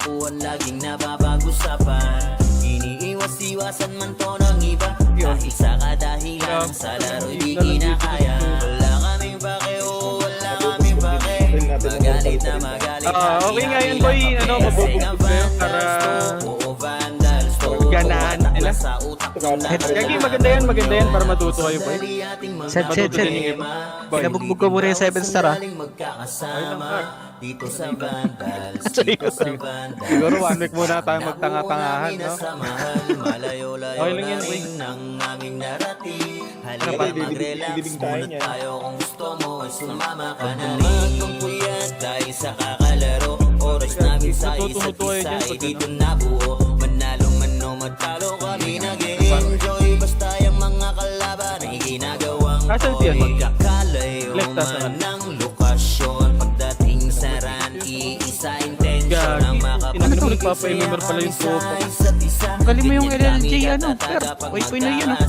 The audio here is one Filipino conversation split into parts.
tagpuan laging napapag-usapan. Iniiwas-iwasan man to ng iba dahil sa kadahilan sa laro'y di kinakaya. Wala kaming pake, oh wala kaming pake. Magalit na magalit okay nga yan boy, ano, mabubugtog kayo para ganaan sila. Kagi maganda yan para matuto kayo boy. Set. Pinabugbog ko muna yung 7 star ah. Dito sa Vandals, Siguro 1 week muna tayo magtanga-tangahan, no? Okay lang yan, boy. Nang aming narating halika mag-relax muna tayo. Kung gusto mo ay sumama ka na rin. Magpuyat dahil sa kakalaro. Oras namin sa isa't isa ay dito nabuo. Manalo man o matalo kami nag-e-enjoy. Basta yung mga kalaban ay ginagawang pagkakalayo man ng lokasyon. Pagdating sa run, iisa intensyon ang makapagpapay. Nagpapa-MMR pala yung sopa. Galing mo yung LLJ ano, per. Poy na yan ah.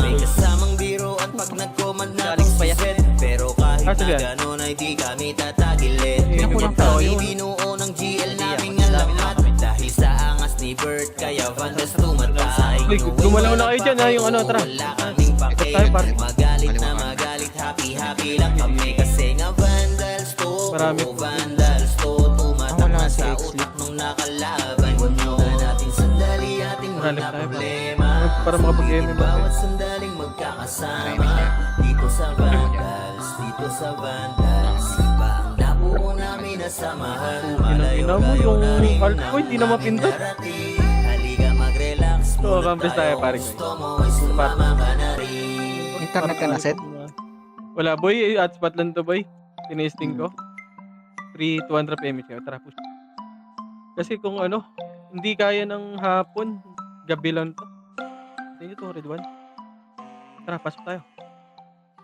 May kasamang biro at pag nag-command na set. Pero kahit na gano'n ay di kami tatagilid. Ang ibinuo ng GL naming alamat. Dahil sa angas ni Bert, kaya Vandals tumatay. Gumalaw na kayo dyan ha, yung ano, tara. Wala kaming pake, magalit na magalit, happy lang kami. Kasi nga Vandals to, Vandals to. Tumatak na sa utak nung nakalaban nyo. Natin sandali ating mga problema. Para makapag-MMR. Bawat sandaling magkakasama. Dito sa Vandals, dito sa Vandals. Iba ang nabuo namin na samahan. Ina mo yung alt ko, hindi na mapindot. Halika mag-relax. So, campus tayo pare. Sumama ka na rin. Internet ka na set? Wala boy, hotspot lang to boy. Tinesting ko. 200 mAh kayo, tara push. Kasi kung ano, hindi kaya ng hapon, gabi lang to. Tingnan to, red one. Tara, pasok tayo.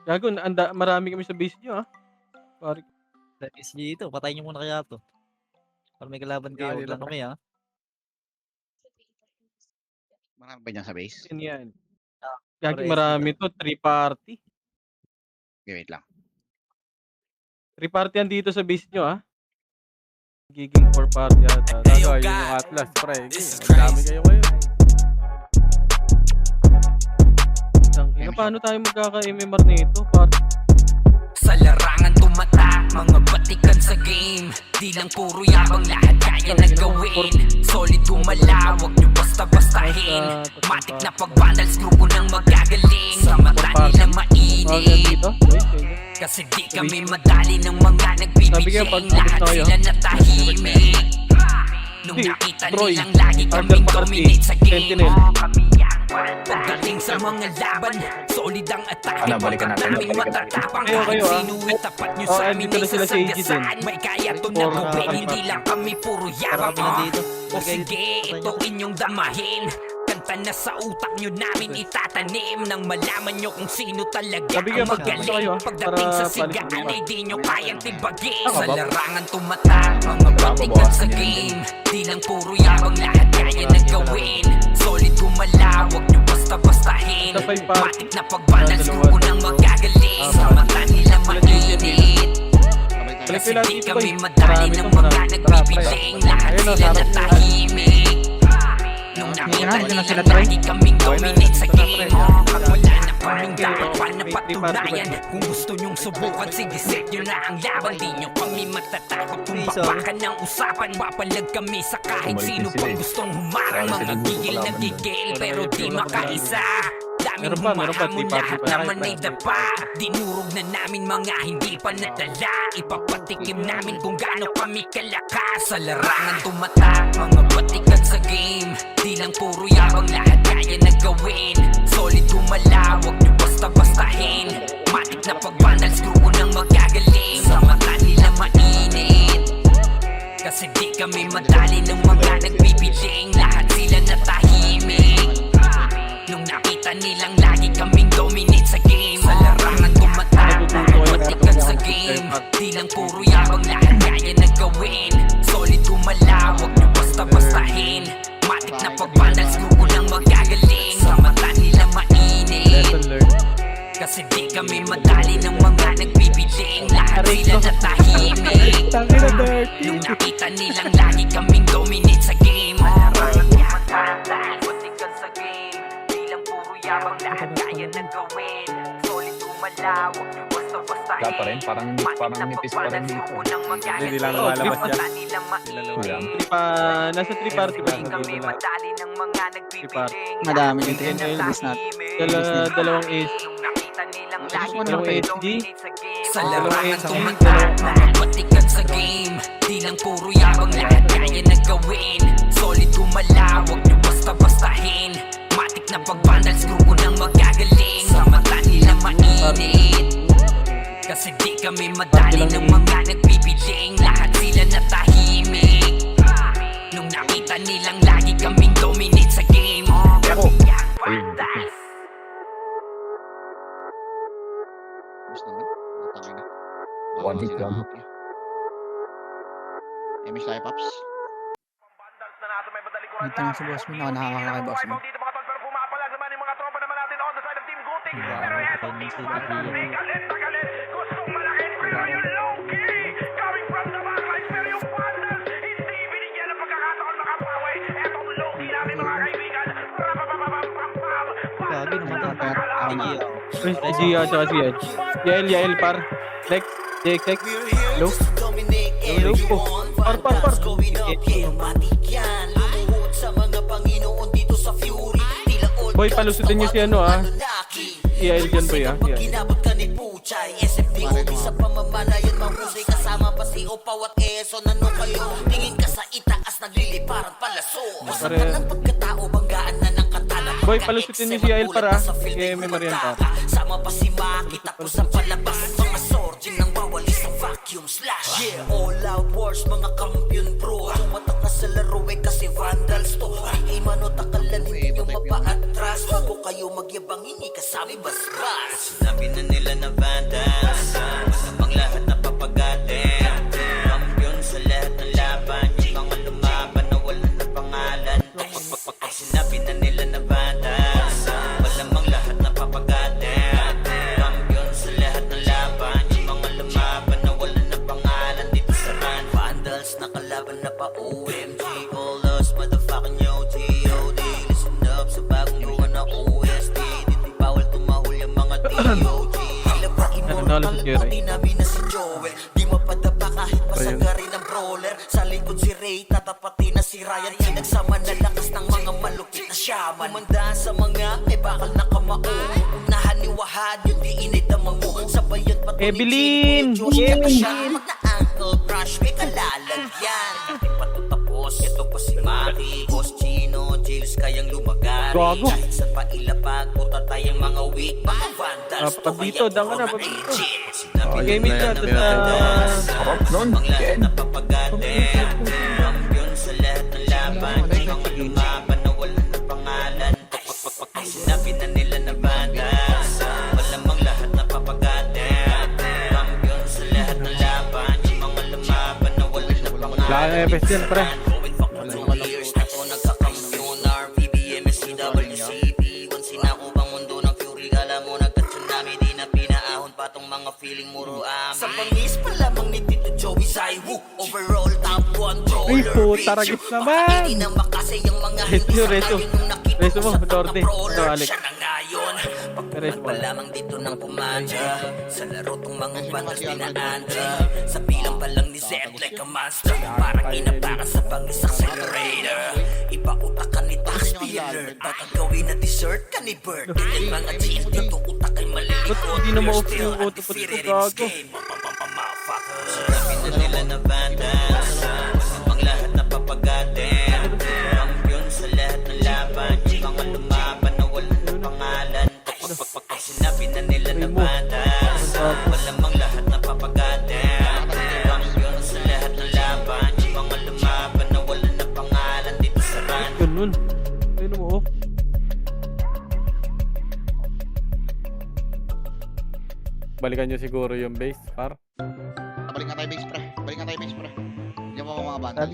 Gago, marami kami sa base nyo ha. Pare. Is dito, patayin niyo muna kaya to. Para may kalaban kayo, wag lang kami ha. Marami ba dyan sa base? Yan. Gagi, marami to, 3 party. Okay, wait lang. 3 party yan dito sa base nyo ha. Giging 4 party ata. Tago, yun yung Atlas, pre. Madami kayo kayo. Paano tayo magkaka-MMR nito? Sa larangan tumatak, mga batikan sa game. Di lang puro yabang, lahat kaya na gawin. Solid gumala, wag nyo basta-bastahin. Matik na pag-vandals, grupo nang magagaling. Sa mata nila mainit, kasi di kami madali ng mga nagbibiling. Lahat sila natahimik. Nung nakita nilang lagi kaming dominate sa game. Pagdating sa mga laban, solid ang atake. Pagkat namin matatapang kahit sino itapat nyo sa amin ay sasagasaan. May kaya to na gawin, hindi lang kami puro yabang. O sige, ito inyong damahin. Kanta na sa utak nyo namin itatanim. Nang malaman nyo kung sino talaga ang magaling. Pagdating sa sigaan ay di nyo kayang tibagin. Sa larangan tumatak, mga batikan sa game. Di lang puro yabang, lahat kaya na gawin. Solid gumala, wag nyo basta-bastahin. Matik na pag-balance, grupo nang magagaling. Sa mata nila mainit, kasi di kami madali ng mga nagbibiling. Lahat sila natahimik. Nung nakita nila lagi kaming dominate sa game. Pag wala na kaming dapat pa na patunayan. Kung gusto nyong subukan, sige set nyo na ang laban. Di nyo kami matatakot kung bakbakan ng usapan. Papalag kami sa kahit sino pang gustong humarang. Mga gigil pero di makaisa. Daming humahamon, lahat naman ay dapa. Dinurog na namin mga hindi pa natala. Ipapatikim namin kung gaano kami kalakas. Sa larangan tumatak, mga batikan sa game. Di lang puro yabang, lahat kaya na gawin. Solid gumala, wag nyo basta-bastahin. Matik na pag-vandals, grupo nang magagaling. Sa mata nila mainit, kasi di kami madali ng mga nagbibiling. Lahat sila natahimik. Nung nakita nilang lagi kaming dominate sa game. Sa larangan tumatak, batikan sa game. Di lang puro yabang, lahat kaya na gawin. Solid gumala, wag nyo basta-bastahin. Matik na pag-vandals, grupo nang magagaling. Sa mata nila mainit, kasi di kami madali ng mga nagbibiling. Lahat sila natahimik. Nung nakita nila nilang lagi kaming dominate sa game. Larangan tumata dahil batikan sa game. Di lang puro yabang, lahat kaya na gawin. Solid tumalawag, di basta-bastahin. Wala pa rin, parang nipis pa rin dito. Hindi lang lumalabas yan. Nasa 3 party ba? Kami madali ng mga nagpipiling. Madami din tayo na-release natin. Dalawang ace. Nakita nilang lagi Dalawang kami HD. dominate sa game. Sa Dalawang larangan HD. tumata dahil batikan sa game. Di lang puro yabang, lahat kaya na gawin. Solid tumalawag, di basta-bastahin. Matik na pag-vandal, screw ko nang magagaling. Sa mata nila mainit, kasi di kami madali ng mga nagbibiling. Lahat sila natahimik nung nakita nilang lagi kaming dominate sa game. One hit lang. Miss tayo, Paps. Dito na si boss mo, nakakakala kay boss mo. Gagi naman ka. Gia at si Edge. Yael par. Dex. Dex. Hello? Hello po. Par. Boy, palusutin niyo si ano Si Yael dyan boy Si Yael. Ginabot ka ni Puchay, SFDO, sa pamamalayan mahusay. Kasama pa si Opaw at Quezon. Ano kayo? Tingin ka sa itaas, nagliliparan palaso. Masama ng pagkatao, banggaan na ng katana. Boy, palusutin niyo si Yael para kay may Marian pa. Sama pa si Maki, tapos ang palabas. Mga sorgin ng bawali sa vacuum slash. Yeah, all out wars, mga kampiyon bro. Tumatak na sa laro kasi vandals to. Ay manotakala, hindi nyo mapa-atras. Bago kayo magyabang, hindi kasami basbas. Sinabi na nila na vandals, namang lahat na papagatin. Kampiyon sa lahat ng laban, yung mga lumaban na wala na pangalan. Ay sinabi na nila na vandals, malamang lahat na papagatin. Kampiyon sa lahat ng laban, yung mga lumaban na wala na pangalan. Dito sa run, vandals na kalaban na pa OMG. All us motherfucking yo G.O.D. Listen up sa bagong gawa na OST. Dito bawal tumahol yung mga T.O.G. Tila ba immortal, pati namin na si Joel. Di mapadapa kahit pasagarin ng brawler. Sa likod si Ray, tatapatin na si Ryan. Pinagsama na lakas ng mga malupit na shaman. Kumandaan sa mga may bakal na kamao. Unahan ni Wahad, yung di inidamang mo. Sabay yun patuloy Evelyn! Mag na ankle brush, may kalalagyan. Ating patutapos, ito pa si Maki. Boss Chino, Jills kayang lumagari. Gago. Kahit sa pailapag, puta tayong mga weak. Mga vandals, Pag dito, dang ka na, pag dito. Sinabi Gaming ka, tapos Harap nun. ang lahat na papagatin. Kampiyon sa lahat ng laban. Yung mga lumaban na wala na pangalan. Ay sinabi na nila na bandas, malamang lahat na papagatin. Kampiyon sa lahat ng laban. Yung mga lumaban na wala na pangalan. Wala kang FS yan, pre. Going for 2 years na to nagkakampiyon. RPBM, SCWCP. Once sinako bang mundo ng fury. Kala mo nagka-tsunami. Di na pinaahon pa tong mga feeling muro amin. Sa bangis pa lamang ni Tito Joey Zaiwu. Overall top 1 Uy, brawler. puta, ragis naman. Makainin ang makasay ang mga hindi sa Reso. ngayon. Nung nakita Reso ko mo, sa Dorde. mga brawler, Ito, Alex. siya na ngayon. Pagpunan pa lamang dito ng pumanda. Sa laro tong mga bandals pinaandra. Sa bilang pa lang ni Zed like a monster. Parang inapaka sa bangis accelerator. Ipautak ka ni Tax Spiller. Tatagawin na dessert ka ni Bert. Ilan mga cheese dito utak ay malilikot. Ba't hindi na ma-off Still yung auto put ko, undefeated in gago? this game. Sinabi na nila na bandals, ang lahat na papagatin. Kampiyon sa lahat ng laban, yung mga lumaban na wala na pangalan. Ay sinabi na nila na bandals, malamang lahat na papagatin. Kampiyon sa lahat ng laban, yung mga lumaban na wala na pangalan. Dito sa run, Ganun. Ayun mo off. Balikan nyo siguro yung base, par. Balik nga tayo base, pre. Balik nga tayo base, pre. Hindi mo mga Nakabandal.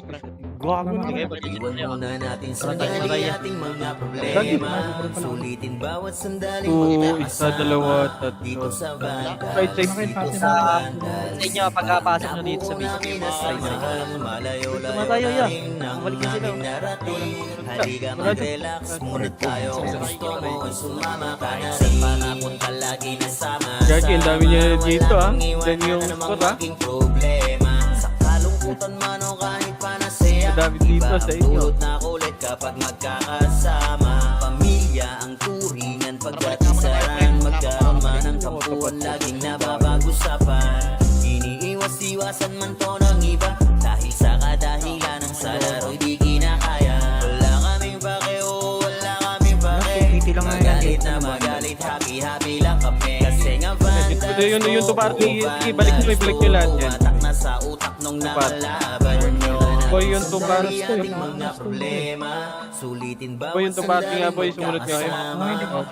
Gago na. Sige, pag-iwan Iwan muna natin sa Parang tayo dali na ating mga Lagi. problema. Sulitin bawat sandaling 2, isa, dalawa, dito tatlo. sa Vandals. Right side. Dito sa Vandals. Sa inyo, pagkapasok nyo dito sa basic Nabuo yung namin mga kaibigan. nasamahan, malayo-layo Tuma tayo, na ya. rin ang Balik na sila. aming narating. Halika mag-relax, muna tayo. Kung gusto mo ay sumama ka na rin. Panapunta lagi nasama. Gagi, ang dami niya dito, ah. Yan yung spot, ah. Problema. Sa kalungkutan man o kahit panasaya. Ang dami dito sa inyo. Dulot na kulit kapag magkakasama. Pamilya ang turingan pagkatisaran. Magkaroon man ng kampuan, laging nababag-usapan. Iniiwas-iwasan man to ng iba. Dahil sa kadahilan ng sa laro'y di kinakaya. Wala kaming pake, oh, wala kaming pake. Piti lang nga yan. Magalit na magalit, happy-happy lang kami. Kasi nga Vandals, Yung tuparty, ibalik nyo lahat yan. Watak na sa utak nung nakalaban nyo. Boy, yung tuparty, Ating mga problema. Sulitin ba? Boy, yung tuparty nga, boy, sumunod nga kayo.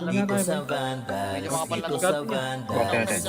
Dito sa Vandals, dito sa Vandals.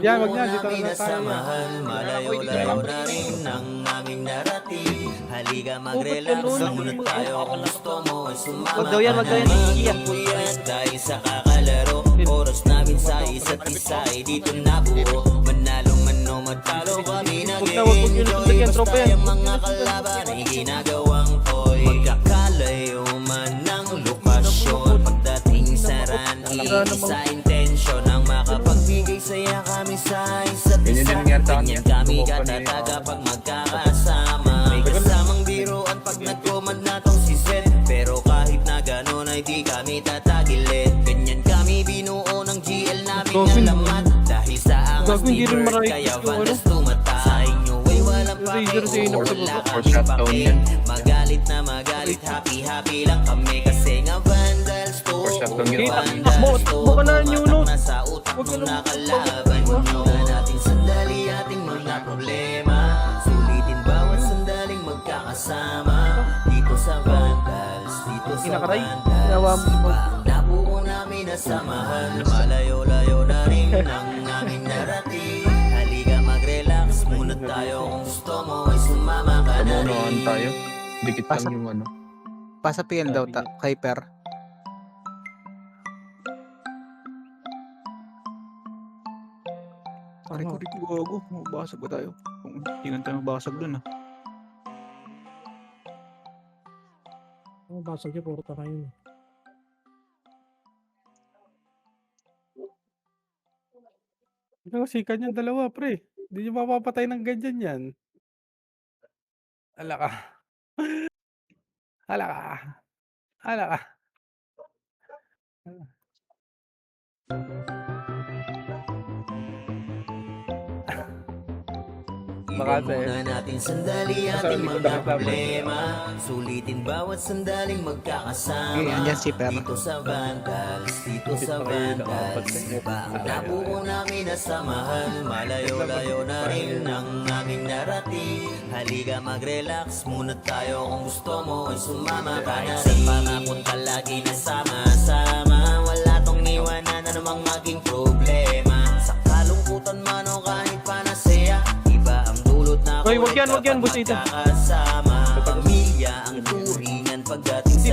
Yan, wag na, dito Nabuo na tayo. samahan, malayo-layo na rin ang aming narating. Halika mag-relax, sumunod tayo kung gusto mo ay sumama. Wag daw yan, wag daw yan, iiyak. Kuya, dahil sa kakalaro, oras namin sa isa't isa ay dito nabuo. Manalo man o matalo kami Huwag na, huwag nyo na tulad yan, tropa yan. tayong mga kalaban ay ginagawang toy. Magkakalayo man ng lokasyon, pagdating sa run, iisa intensyon ang makapagbigay saya kami sa isa't Ganyan isa. din nangyari sa Ganyan akin. kami Subukan katataga niya. pag magkakasama. May kasamang biruan pag nagkomand na tong si Zed. Pero kahit na gano'n ay di kami tatagilid. Ganyan kami binuo ng GL namin na Gagawin. lamat. Dahil sa angas Gagawin, ni hindi rin Bert, maray kaya yung Vandals tumata. Sa inyo ay walang pake, Razor sa inyo, wala for kaming shutdown pake. yan. Magalit na magalit, happy-happy lang kami. Kasi nga Vandals to, For shutdown yan. Vandals to. Takbo ka na, new note. Tumatak na sa utak Huwag ka nung na- nakalaban nyo. Natin sandali ating mga problema. Sulitin bawat sandaling magkakasama. Dito sa Vandals, dito sa Kinakaray. Vandals. Ginawa mo. Iba ang nabuo namin na samahan. Malayo-layo na rin ang aming narating. Halika mag-relax, muna tayo kung gusto mo ay sumama ka na Pamunuan rin. tayo. Dikit lang yung ano. Pasa PL daw kay Per. Pare ko rin gago. Mabasag ba tayo? Kung hindi nga tayo mabasag dun ah. Basag niya, puro taka yun. Ang sikat niyan dalawa, pre. Hindi nyo mapapatay ng ganyan yan. Hala ka. Hala ka. Hala ka. Iwan muna natin sandali ating mga problema. Sulitin bawat sandaling magkakasama. Okay, andyan si Per. Dito sa Vandals, dito sa Vandals. Iba ang nabuo namin na samahan. Malayo-layo na rin ang aming narating. Halika mag-relax, muna tayo kung gusto mo ay sumama ka na rin. Panapunta lagi na sama-sama. Wala tong iwanan na namang maging problema. Sa kalungkutan man o kahit panasaya, iba ang dulot na Hoy, wag yan, kulit busita. kapag magkakasama. Pamilya ang turingan pagdating sa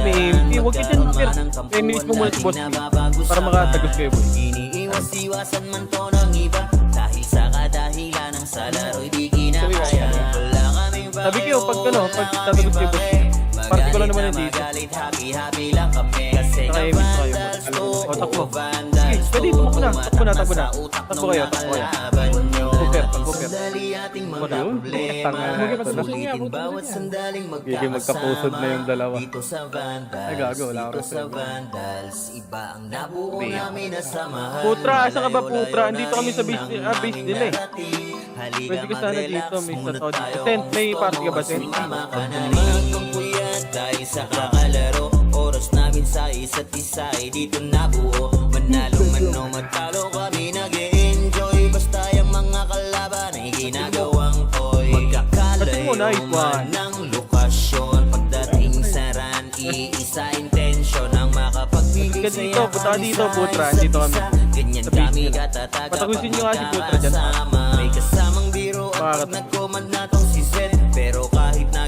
Wag ka dyan, Per. Minutes mo muna si boss para makatagos kayo, boy. Iniiwas-iwasan man to ng iba. Dahil sa kadahilan ng sa laro'y di kinakaya. Wala kaming pake, Sabi ko, pag ano, pag tatagos kayo, boss. Party ko lang naman yan dito. magalit, happy-happy lang kami. Kasi Saka nga i-mix tayo. Vandals to, O, takbo. Vandals Sige, pwede, to. tumakbo na, takbo na, takbo na. Sa utak Takbo nung kayo, takbo kayo. nakalaban nyo. Super, super. Sandali ating mga Wala, yun. problema. Tanga na ito na. Sulitin bawat sandaling Giging magkapuso na yung dalawa. Dito sa Vandals, Ay, gago, wala ako dito rin sa sa'yo. Vandals. Iba ang nabuo namin na samahan. Putra, asa ka ba, Putra? Malayo-layo Andito kami sa base, na rin base nila eh. ang narating. Halika Pwede ka sana mag-relax, dito, may muna sa Tod. tayo Tent, kung may gusto party ka ba, mo, Tent? sumama ka na rin. Magpapuyat dahil sa kakalaro. Oras namin sa isa't isa ay dito nabuo. Manalo man o matalo kami nag-e-enjoy. Basta yung mga kalaban ay ginagawang toy. Kasi mo, nice Magkakalayo one. man ng lokasyon. Pagdating sa run, iisa intensyon ang makapagbigay Ka dito, saya punta ka kami dito, sa Putra. isa't Dito kami. isa. Ganyan Sa base kami nila. katataga Patagusin pag nyo nga si Putra dyan. magkakasama. May kasamang biro at pag Makakatak- nagkomand na tong si Zed. Pero kahit na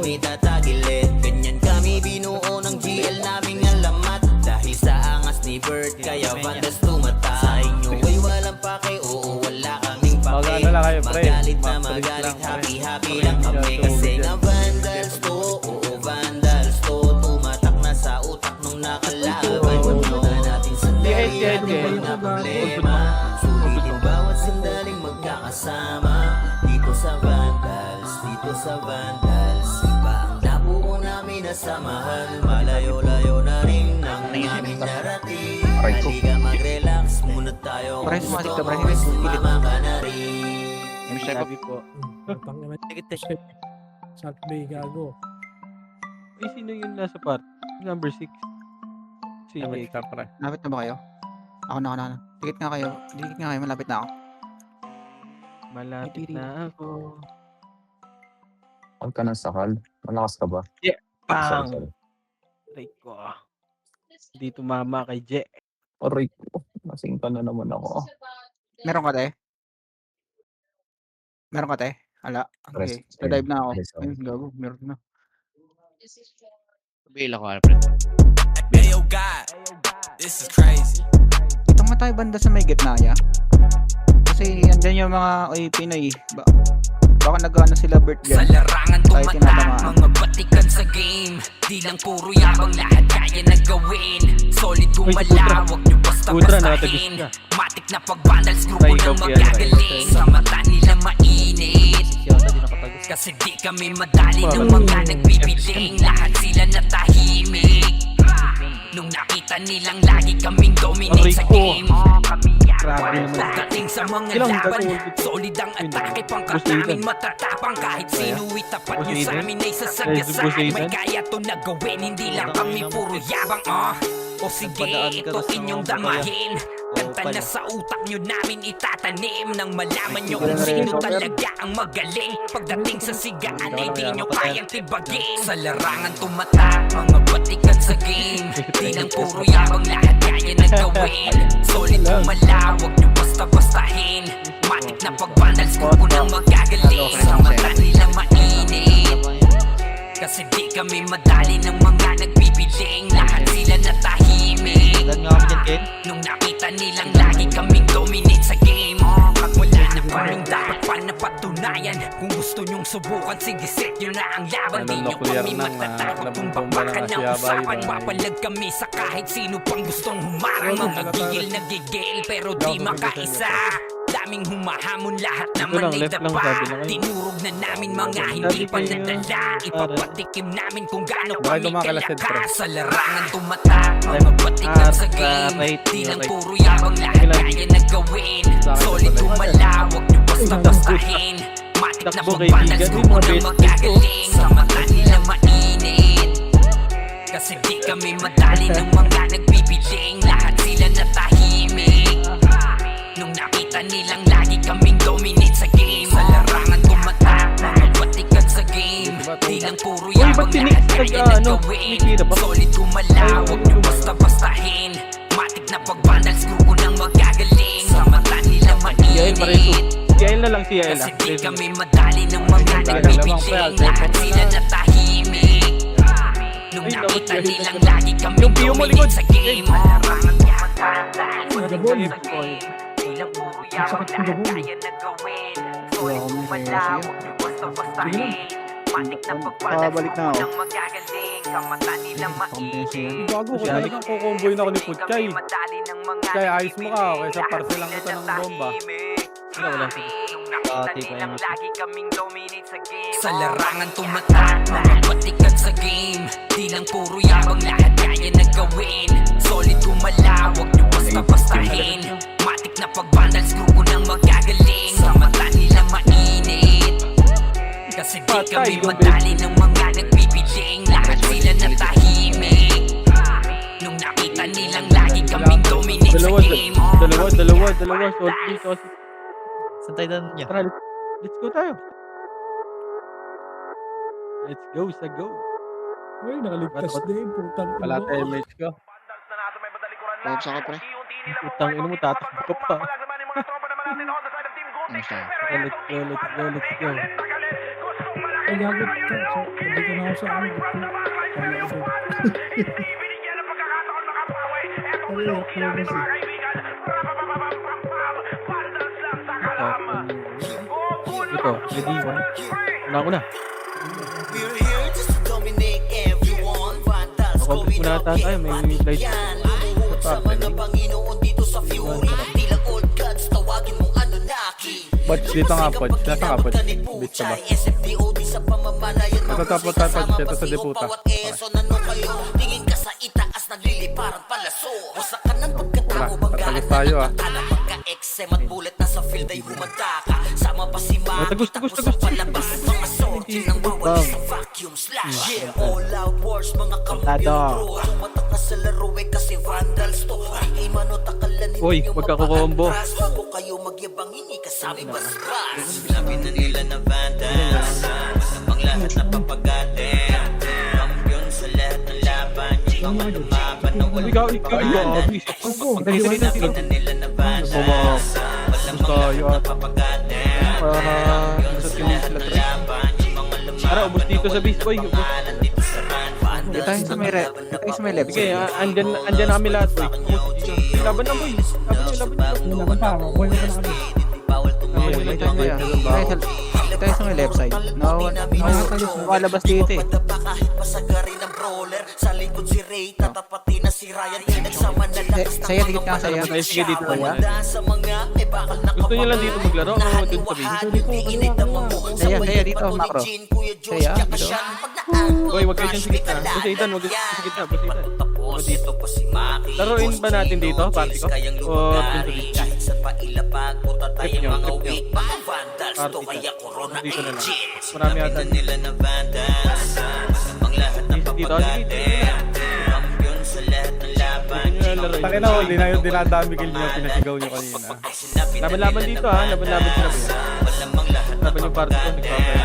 ngunit tatagilid. Ganyan kami binuo ng GL naming alamat. Dahil sa angas ni Bert, kaya Vandals tumata. Sa inyo ay walang pake, oo wala kaming pake. Mag-ano lang kayo, pre. Magalit na Mag-print magalit, lang, pre. happy-happy lang kami. Kasi nga Vandals to, oo Vandals to. Tumatak na sa utak nung nakalaban. Huwag natin sandali, Yes, ano ba na problema? Sulitin bawat sandaling magkakasama. Dito sa Vandals, dito sa Vandals. Iba ang nabuo namin na samahan. Malayo-layo na rin ang aming narating. Halika mag-relax muna tayo. Pre, Kung sumatik gusto ka, pre. mo, ay sumama ka na rin. Sabi po. Saturday gago. Ay, sino yun nasa part? Number 6. Si Jake. Malapit na ba kayo? Ako na. Dikit nga kayo, malapit na ako. Malapit na ako. Huwag ka ng sakal. Malakas ka ba? Bang! Sorry. Aray ko. Hindi tumama kay Je. Aray ko. Masing ka na naman ako. Meron ka, te? Meron ka, te? Ala, okay. Press. Dive na ako. Press, Ayun, gago, meron na. Bila ko, Alfred. Hey yo God, this is crazy. Dito nga tayo banda sa may gitna, ya. Kasi andyan yung mga Pinoy. Baka nag-ano sila Bert Sa dyan. larangan Tayo tumatak, tinatamaan. mga batikan sa game. Di lang puro yabang, lahat kaya na gawin. Solid gumala, wag nyo Ultra, basta-bastahin. nakatagis ka. Matik na pag-vandals, grupo Try ng ikaw, Pierre. magagaling. Sa mata nila mainit, Yata di nakatagas. kasi di kami madali ng mga nagbibiling. Lahat sila natahimik nung nakita nilang lagi kaming dominate sa Aray ko. game. Grabe naman. Pagdating sa mga Ilang laban, gagawin? solid ang atake, pangkat Busitan. namin matatapang. Kahit sino itapat nyo sa Busitan? amin ay sasagasaan. Busitan? May kaya to na gawin, hindi lang kami puro yabang. O sige, Nagpadaan ka ito na sa inyong mga damahin. Kanta na sa utak nyo namin itatanim. Nang malaman nyo kung sino talaga ang magaling. Pagdating sa sigaan ay di nyo kayang tibagin. Sa larangan tumatak, mga batikan sa game. Di lang puro yabang, lahat kaya na gawin. Solid kumala, wag nyo basta-bastahin. Matik na pag-vandals, grupo ng magagaling. Sa mata nilang mainit, kasi di kami madali ng mga nagbibiling. Lahat sila natahimik Dan nga kami dyan, Ken. nung nakita nilang lagi kaming dominate sa game. Wala na kaming dapat pa napatunayan. Kung gusto nyong subukan, sige set nyo na ang laban. Di nyo kami matatakot kung bakbakan ng usapan. Papalag kami sa kahit sino pang gustong humarang. Mga gigil na gigil pero di makaisa. Daming humahamon, lahat naman lang, ay left lang, dapa. sabi lang kayo. Tinurog na namin mga hindi pa kayo, nadala. Ipapatikim namin kung gaano Bakit kami kumakalasin, pre? kalakas. Sa larangan tumatak, mga batikan sa game. right, Di lang right. puro yabang, lahat Kailan- kaya na gawin. Solid pala. kumala, wag nyo basta-bastahin. Matik na Takbo, pag-vandals, kaibigan, grupo mga ng best magagaling. Sa mata nila mainit, kasi di kami madali ng mga nagbibiling. Lahat sila natahimik nung nakita nilang lagi kaming dominate sa game. Sa larangan tumatak, mga batikan sa game. Di lang puro Uy, yabang, ba't lahat kaya na ano, gawin. tinitira ba? Solid kumala, wag nyo basta-bastahin. Matik na pag-vandals, grupo ng magagaling. Sa mata nila Yael, pareso. mainit, Si Yael na lang, si Yael. kasi di kami madali ng mga nagbibiling. Lahat sila natahimik nung Ay, nakita naku, nilang lagi kaming Yung piyo mo, likod. dominate sa game. Larangan tumatak, Gabon. Ilang puro yabang, lahat kaya na gawin. Solid kumala, wag nyo basta-bastahin. Matik na pag-vandals, Babalik na grupo ako. ng magagaling. Sa mata nila mainit, Gago ko talagang kukomboy na ako ni Putchay. Kaya ayos mo ka, kaysa parselang kita ng bomba. Wala, sige. Ate ko yan. Sa larangan tumatak, mga batikan sa game. Di lang puro yabang, lahat kaya na gawin. Solid kumala, wag nyo basta-bastahin. Matik na pag-vandals, grupo ng magagaling. Sa mata nila mainit, kasi di kami madali ng mga nagbibiling. Lahat sila natahimik nung nakita nilang lagi kaming dominate sa Dalawa, game. dalawa. Solid. Saan tayo dan niya? Tara, let's go tayo. Let's go sa go. Uy, nakaligtas din. Putang ina. Wala tayo match ko. Pops ako, pre. Utang ino mo, tatakbo ka pa. Ano siya? Let's go. Ay, gago. Dito na ako sa ano. Dito. Kaya ako doon. Ito, ready ba? Una ko na. We're here just to dominate everyone. Vandals, Makomplit muna ata tayo, may light. Lumuhod sa mga Panginoon dito sa Fury. Tilang old gods, tawagin mong Anunnaki. Pods, dito nga, Pods. Nasa nga, Pods. Dito ba? SFDOD sa pamamalayan. Ito, tapos, tapos, ito sa Deputa. Tingin ka sa itaas, nagliliparang palaso. Basta ka ng pagkatao, Tatagas tayo, ah. Pagka-exem at bullet na sa field ay humanda ka. Sama pa si Mama, Tagus. tapos sa palabas. Mga sorting ng bawal sa vacuum slash. Yeah, all out wars, mga kampiyon bro. Tumatak na sa laro eh kasi vandals to. Ay manot akalan Uy, wag ka kukombo. Huwag kayo magyabang hindi kasami basbas. Sinabi na nila na vandals. Namang lahat na papagatin. Kampiyon sa lahat ng laban. Yung mga lumaban na walang Ikaw, abis. Pagdali sa dito. na nila na vandals. Walang mga lahat na papagatin. Sa team sila 3. Tara, ubos dito sa Beast Boy. Ubos. Dito tayo sa may left Sige, side. andyan na kami lahat, boy. Laban na, boy. Laban na. Wala pa. Buhay na pa kami. Dito tayo sa may left side. Nakalabas dito eh. Kahit pasagari ng brawler. Sa likod si Ray, tatapatin na si Ryan. Nagsama na lakas ng Saya, dikit ka saya. Sige, dito tayo. sa mga may bakal na Gusto niyo lang dito maglaro o dun sa Beast? Saya dito, macro. Saya, dito. Boy, wag kayo dyan sa gitna. Boss Ethan, wag kayo sa gitna. Boss Ethan. Ito pa si Maki. Laruin ba natin dito, party ko? O dun sa Beast? Kahit sa pailapag, puta tayo Trip nyo, mga trip nyo. weak. Mga vandals to Party kaya ka. corona Dito na lang. agents. Marami ata. nila na vandals. Ang lahat ng Dito, papagatin. Kampiyon sa lahat ng laban. Dito nyo laruin. Takin na, hindi na yung dinadami kill niyo, pinasigaw niyo kanina. Laban-laban dito, ha? Laban-laban sila, boy. Malamang lahat ng Laban yung party ko, nagpapaya.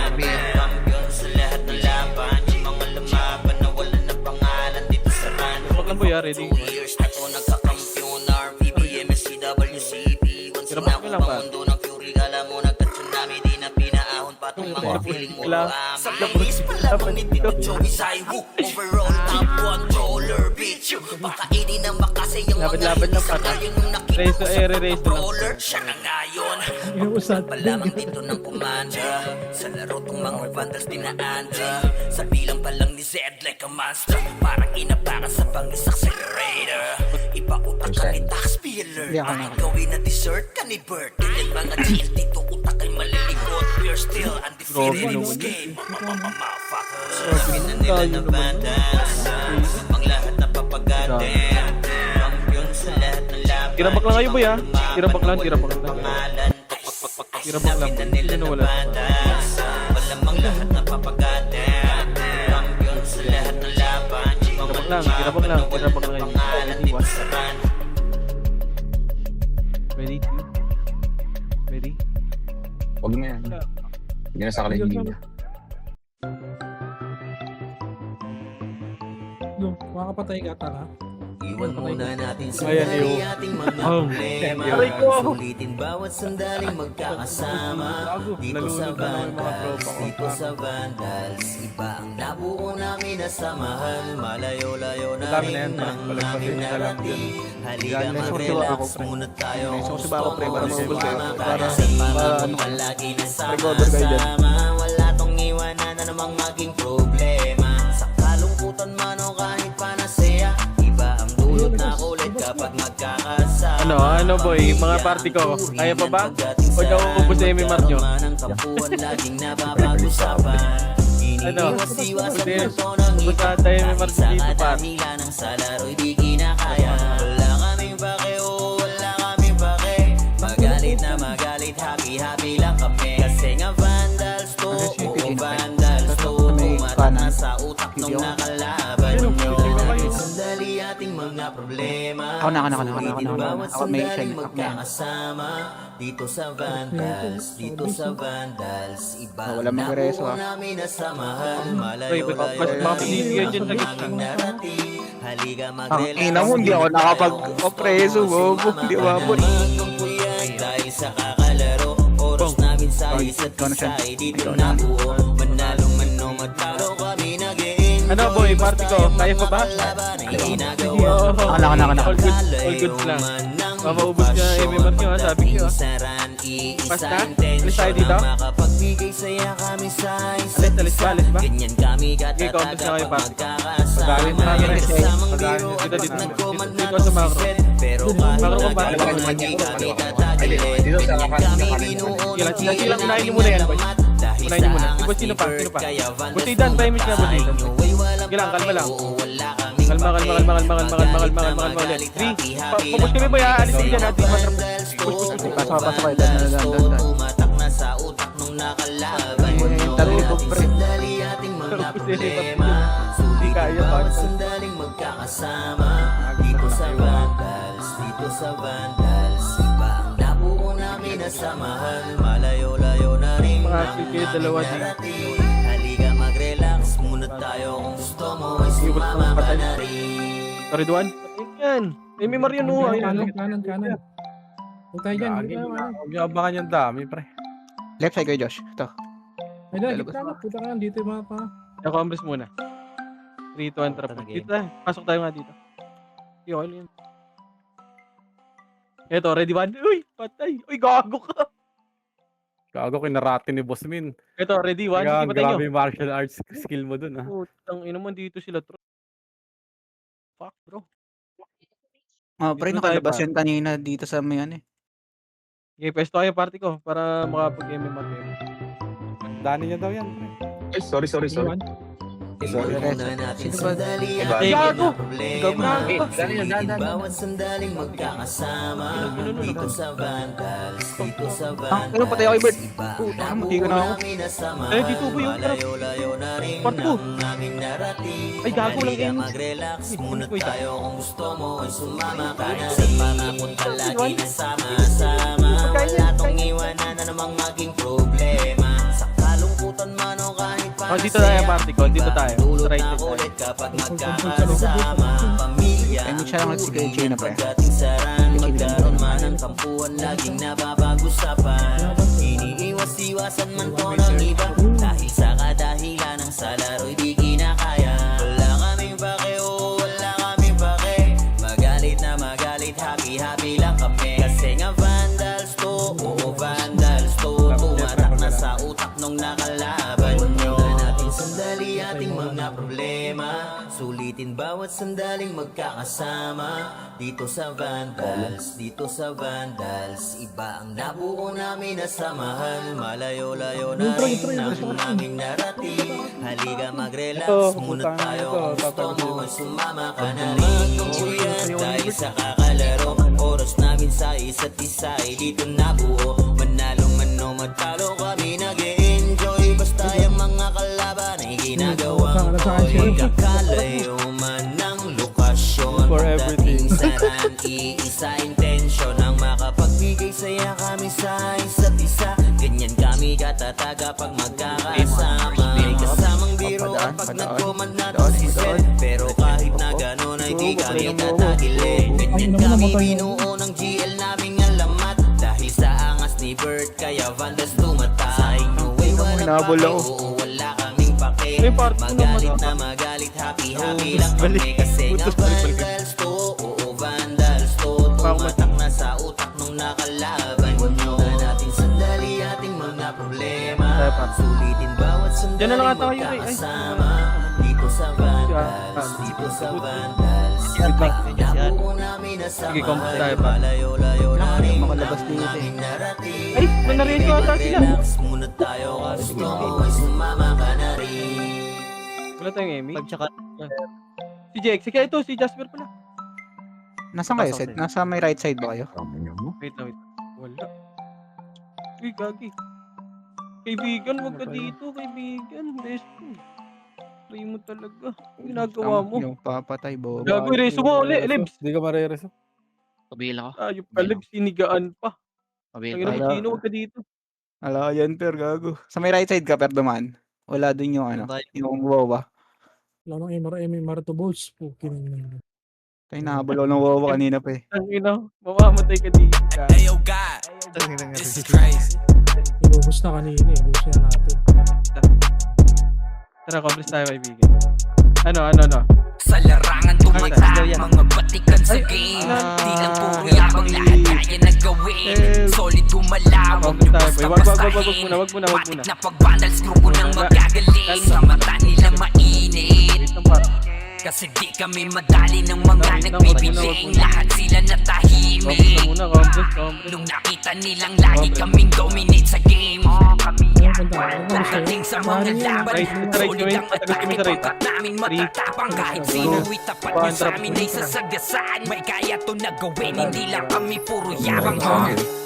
kampiyon sa lahat ng laban. Yung mga lumaban na wala na pangalan dito sa run. Wag lang, boy, ha? Ready? 2 years na to nagkakampiyon. RPBM, SCWCP. Once Hirap na mo lang, ako pa. mundo ng Fury. Kala mo nagka-tsunami, di na pinaahon pa itong mga feeling mo. Wala. Sa bilis pa lamang ni Tito Joey Saiwu. Overall top controller, bitch. Pakainin ng makasay yung mga Laban-laban lang, hindi pa. sangayon yung nakita Race to ko sa air, race to lang. controller. Siya na ngayon. Inuusad. Pa lamang dito ng kumanda. Sa laro tong mga vandals dinaanda. Sa bilang pa lang ni Zed like a monster. Parang inapakan sa bangis accelerator. Ipautak ka ni taxpiller. Hindi ako Ang gawin na dessert ka ni Bert. And mga GL dito utak ay maliligot. We're still undefeated in this game. Motherfuckers. Sabi na nila na vandals. Ang lahat na papagatin. Kampiyon sa lahat ng laban. Tirabak lang kayo, boy, ha? Tirabak lang. Tirabak lang. Hindi na wala. Malamang lahat na papagatin. Kampiyon sa lahat ng laban. Tirabak lang. Tirabak lang kayo. Ready, one. Ready, two. Ready? Huwag na yan. Hindi na sa kaligin niya. No, makakapatay ka tara. Iwan muna natin sa Ayan, dali iyo. ating mga Oh, problema. aray ko. Sulitin bawat sandaling magkakasama. Dito sa Vandals, dito sa Vandals. Iba ang nabuo namin na samahan. Malayo-layo na Madami na rin yan, ang balik-balik aming na lang narating. Halika May susi ba mag-relax ako, pre? muna tayo. May susi ba ako, pre? Para maubos kayo. Para Para palagi na recover kayo dyan. sama-sama. Wala tong iwanan na namang maging problema. Sa kalungkutan man o kahit panasaya. Iba ang dulot na kulit kapag magkakasama. Ano, boy? Mga party ko. Kaya pa ba? Huwag na uubos sa MMR nyo. Laging napapag-usapan. Ano? Iniiwas-iwas ang Hindi. punto ng Ubus iba. na tayo MMR Sa dito, par. kadamilan ng sa laro'y di kinakaya. Wala kaming pake, oh, wala kaming pake. Magalit na magalit, happy-happy lang kami. Kasi nga vandals to, oh, vandals to. Tumatak na sa utak nung nakalaban nyo. Sandali ating mga problema. Ako na. Sulitin bawat Ako may sandaling side. magkakasama. Dito sa Vandals, dito sa Vandals. Iba Wala ang magreso, nabuo ah. namin na samahan. Boy, Malayo-layo baka pinili kayo dyan sa gitna. aming narating. Halika Ang mag-relax. ina mo, hindi ako nakapag-opreso, bobo. Hindi umabot. Dahil sa kakalaro, oras namin sa isa't Ikaw na siya. isa ay dito Ikaw na. nabuo. Manalong Ano boy, party ko. Kaya pa ba? Oo. Ako. All good lang. Mapaubos ka MMR nyo ha, sabi nyo ha. Basta, alis tayo dito. Alis ba? Okay, contest na kayo pa. Pagalit na natin. Dito sa macro. Macro ko ba? Dito sa Silang unahin nyo muna yan boy. Unahin nyo muna. Iba sino pa? Butidan, timing na butidan. Sige lang, kalma lang. Kalma ulit. 3, pupush kami boy ha, alisin dyan natin. Push. Pasok kayo. Dan. Tumatak na sa utak nung nakalaban nyo. Talibog, pre. Problema. Sulit kaya, ba Pags? sandaling magkakasama? Dito sa Vandals, Iba ang nabuo namin na samahan. Malayo-layo na rin Mga ang sige, dalawa din. narating. Halika mag-relax muna tayo kung gusto mo ay sumama ka na rin. Sorry, Duan. Yan. MMR yun o. Kanan. Huwag tayo dyan. Lagi. Huwag niyo abangan yung dami, pre. Left side kayo, Josh. Ito. Ay, dahil, puta ka lang dito yung mga pa. Ako ambres muna. 3, 2, 1, trap. Dito tayo. Pasok tayo nga dito. Okay lang yun. Eto, ready one? Uy, patay. Uy, gago ka. Gago kinarate ni Boss Min. Eto, ready one? Kaya Sige, patay nyo. grabe yung martial arts skill mo dun, ah. Putang ina mo, dito sila. Fuck, bro. Pre, Dito tayo nakalabas pa. yan kanina dito sa may ano eh. Okay, pwesto kayo party ko para makapag-MMR kayo. Dani niya daw yan, pre. Ay, sorry. Muna natin Sino ba? sandali Iba. ang Gago! problema. Gago! Sulitin bawat sandaling magkakasama. Dito sa Vandals, Ano, patay ako kay Bert. Iba ang Puta, nabuo mati ko na ako. namin na samahan. Eh, dito ba yun? Malayo-layo na rin Part two. ang aming narating. Ay, gago lang Halika yun. mag-relax muna Wait, tayo kung gusto mo ay sumama ka na rin. Pangakot palagi na sama-sama. Wala tong iwanan na namang maging problema. Sa kalungkutan man o kahit Oh, dito tayo party ko. Dito tayo. Sa right side tayo. ulit kapag magkakasama. Pamilya Ay, hindi siya lang si Kuya Chino, pre. pagdating sa ran, magkaroon man ng tampuan, laging napapag-usapan. Iniiwas-iwasan man to ng iba, dahil sa kadahilan ng sa laro'y di kinakaya. Wala kaming pake, wala kaming pake. Magalit na magalit, happy-happy lang kami. Kasi nga Vandals to, Vandals to. Tumatak na sa utak nung nakalaban nyo. Natin sandali ating mga problema. Sulitin bawat sandaling magkakasama. Dito sa Vandals, Iba ang nabuo namin na samahan. Malayo-layo na rin ang aming narating. Halika mag-relax muna tayo kung gusto mo ay sumama ka na rin. Magtungkuyan tayo sa kakalaro. Oras namin sa isa't isa ay dito nabuo. Manalo man o matalo kami nag-e-enjoy. Basta yung mga kalaban ay ginagawang ko'y kakalayo man ng lokasyon. For everything. Dating sa ran, iisa intensyon ang makapagbigay saya kami sa isa't isa. Ganyan kami katataga pag magkakasama. May kasamang biro pag nag-command natin si Seth. Pero kahit na gano'n ay di kami tatagilid. Ganyan kami binuo ng GL naming alamat. Dahil sa angas ni Bert kaya Vandals tumatay. No way walang Hinabol pake, ako. oo wala kaming pake. May part two Magalit naman. na magalit, happy-happy lang kami. Kasi nga Vandals to, oo Vandals to. Tumatak na sa utak nung nakalaban nyo. Natin sandali ating mga problema. Sulitin bawat sandali Diyan na lang ata kayo, eh. Ay. magkakasama. Dito sa Vandals, nabuo namin na Sige, samahan. compose tayo pa. Malayo-layo na rin Makalabas ang dito eh. aming narating. Ay, nanariyan ko ata sila. Relax muna tayo kung gusto mo ay sumama ka na rin. Wala tayong Emmy. Pag tsaka, Si Jake. Sige, ito. Si Jasper pala. Nasaan kayo, Seth? Nasa may right side ba kayo? Wait. Wala. Uy, gagi. Kaibigan, wag ka dito. Kaibigan. Resto. Try mo talaga. Ang ginagawa mo. Yung papatay, bobo. Gago, reso mo. Libs. Hindi ka marereso. kabila ko. Ayop ka, Libs. Sinigaan pa. Kabila Ang ko. ina mo, Chino. Wag ka dito. Ala, yan, per, gago. Sa may right side ka, per, duman. Wala dun yung ano, yung wawa. Wala nang MR to balls. Pukin. Tayo nahabol ako ng wawa kanina pa eh. Ang ina. Mamamatay ka dito. Gago. Ayo God, this is crazy. Inubos na kanina eh. Ubus na natin. Tara, accomplish tayo, kaibigan. Ano? Sa larangan tumatak, mga batikan sa game. Di lang puro yabang, lahat kaya na gawin. Solid gumalaw, huwag nyo basta-bastahin. Wag muna. Matik na pag-vandals, grupo nang magagaling. Sa mata nila mainit, kasi di kami madali ng mga nagbibiling. Lahat sila natahimik nung nakita nilang lagi kaming dominate sa game. Pagdating sa mga laban, solid ang atake, pagkat namin matatapang. Kahit sino itapat nyo sa amin ay sasagasaan. May kaya to na gawin, hindi lang kami puro yabang.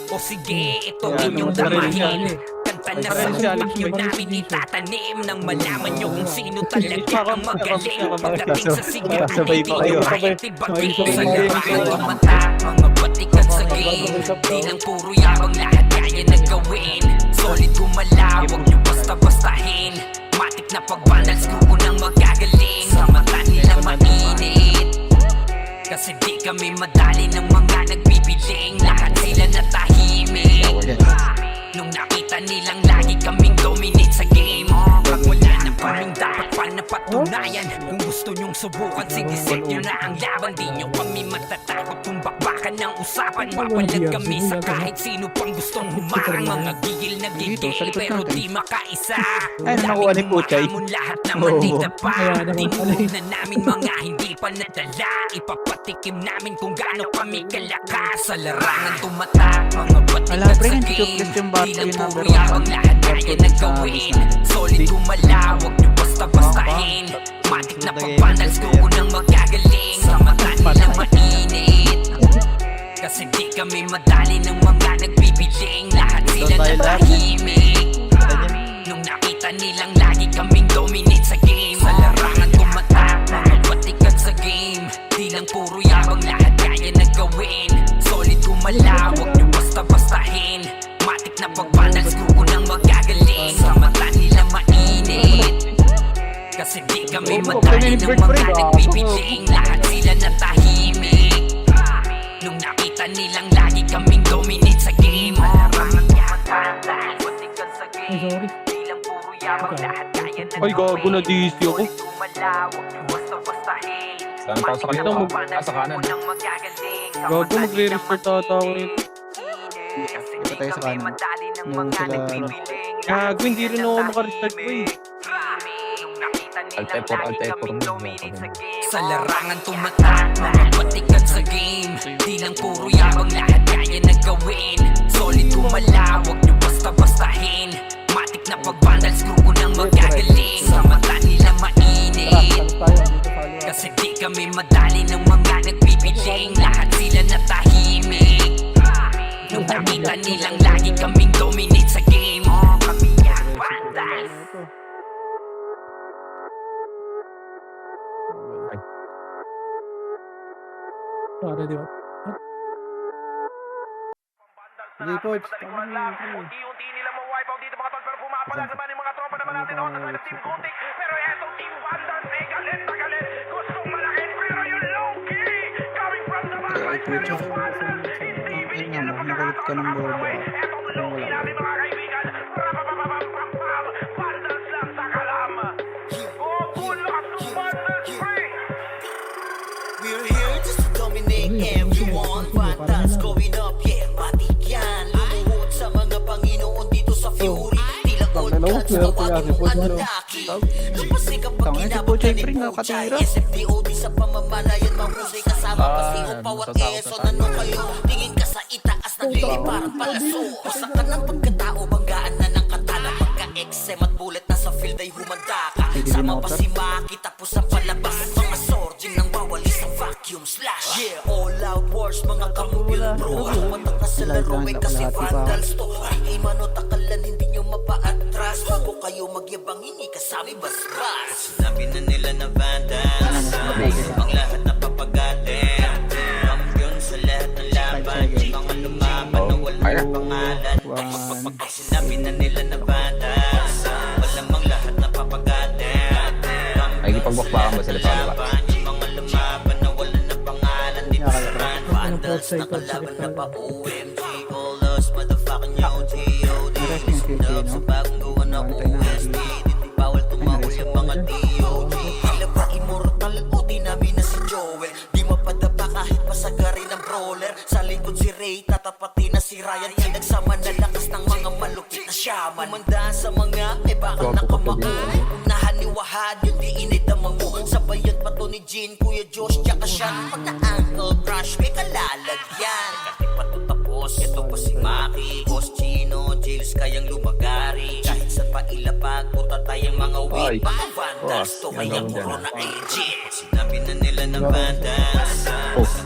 O sige, ito inyong damahin. Kanta na sa utak nyo namin itatanim. Nang malaman nyo kung sino talaga ang magaling. Pagdating sa sigaw, hindi nyo kahit sa larangan tumatak, mga batikan sa game. Di lang puro yabang, lahat kaya na gawin. Solid gumalaw, huwag nyo basta-bastahin. Matik na pag-vandals, grupo nang magagaling. Sa mata nila mainit, kasi di kami madali ng mga nagbibiling. Lahat sila natahimik nung nakita nilang lagi kaming dominate sa game. Pag wala na kaming dapat pa napatunayan. Kung gusto nyong subukan, sige set nyo na ang laban. Di nyo kami matatakot kung bakbakan ng usapan. Papalag kami sa kahit sino pang gustong humarang. Mga gigil na gigil pero di makaisa. nakuha ni Puchay. Lahat naman dita pa. Tinulog na namin mga hindi pa nadala. Ipapatikim namin kung gaano kami kalakas. Sa larangan tumatak, mga batikan sa game. Di lang puro yabang, lahat kaya na gawin. Solid gumalaw, huwag nyo basta-bastahin. Matik na pag-vandals, grupo nang magagaling. Sa mata nila mainit, kasi di kami madali ng mga nagbibiling. Lahat sila natahimik nung nakita nilang lagi kaming dominate sa game. Sa larangan tumatak, mga batikan sa game. Di lang puro yabang, lahat kaya na gawin. Solid gumalaw, huwag nyo basta-bastahin. Matik na pag-vandals, grupo nang magagaling. Sa mata nila mainit, kasi di kami madali ng mga nagbibiling. Lahat sila natahimik nung nakita nilang lagi kaming dominate sa game. Ay, gago na DC ako. Saan pa sa kanila? Sa kanan. Gago, magre-restart ata ako nito. Ito tayo sa kanan. Yung sila, Gago, hindi rin ako makarestart ko eh. Alt F4 mo. Sa larangan tumatak, mga batikan sa game. Di lang puro yabang, lahat kaya na gawin. Solid gumalaw, huwag nyo basta-bastahin. Matik na pag-vandals, grupo nang magagaling. Sa mata nila mainit, kasi di kami madali ng mga nagbibiling. Lahat sila natahimik nung nakita nilang lagi kaming dominate sa game. Kami ang vandals. Ready ba? Sige, coach. Unti-unti nila ma-wipe out dito mga tol, pero pumapalag naman yung mga tropa naman natin on the side of Team Gutik. Pero etong Team Vandals ay galit na galit. Gustong malakin pero yung low-key coming from the backline. Pero yung Vandals hindi binigyan ng pagkakataon ng makapaway. Etong low-key namin mga kaibigan. Rapapapapapapam, Vandals lang sa kalam. Oh, good luck to Vandals free. We're here just to dominate everyone. Vandals going up, yeah, matik yan. Lumuhod sa mga Panginoon dito sa Fury. Tila old gods, tawagin mo Anunnaki. Lupasin kapag ginabot ka ni Puchay. SFDOD sa pamamalayan, mahusay kasama pa si Opawat Quezon. Ano kayo? Tingin ka sa itaas ng tingin parang palaso. Pasak ka ng pagkatao, banggaan na ng katana. Pagka-XM at bullet na sa field ay humanda ka. Sama pa si Maki, tapos ang palabas. Mga sorging nang bawali sa vacuum slash. Yeah, all out wars, mga kamupil bro. Matak na sa laro ay kasi Vandals to. Ay mano takalan, hindi nyo mapa-atras. Huwag kayo magyabang, hindi kasami bas-bas. Sinabi na nila na Vandals, ang lahat na papagatin. Kampiyon sa lahat ng laban. Mga lumaban na walang pangalan. Pag sinabi na nila na Vandals, malamang lahat na papagatin. Ay, ipagbakbakan ba sila sa kaliwa? Mga lumaban na wala na pangalan. Dito sa brand Vandals, nakalaban na pa OMG. All us, motherfucking yo, G.O.D. Love sa bagong gawa na OST. Dito bawal tumawal yung mga DOD. Tila ba Kung nahaniwahad yun di inidamang mo. Sabayan pa to ni Jean, Kuya Josh, tsaka Sean. Pag na-uncle crush, may kalalagyan. Kasi pa to tapos, ito pa si Maki, Boss Chino, Jills kayang lumagari. Kahit sa pailapag, puta tayong mga weed. Mga vandals, to kayang corona agent. Sinabi na nila ng vandals,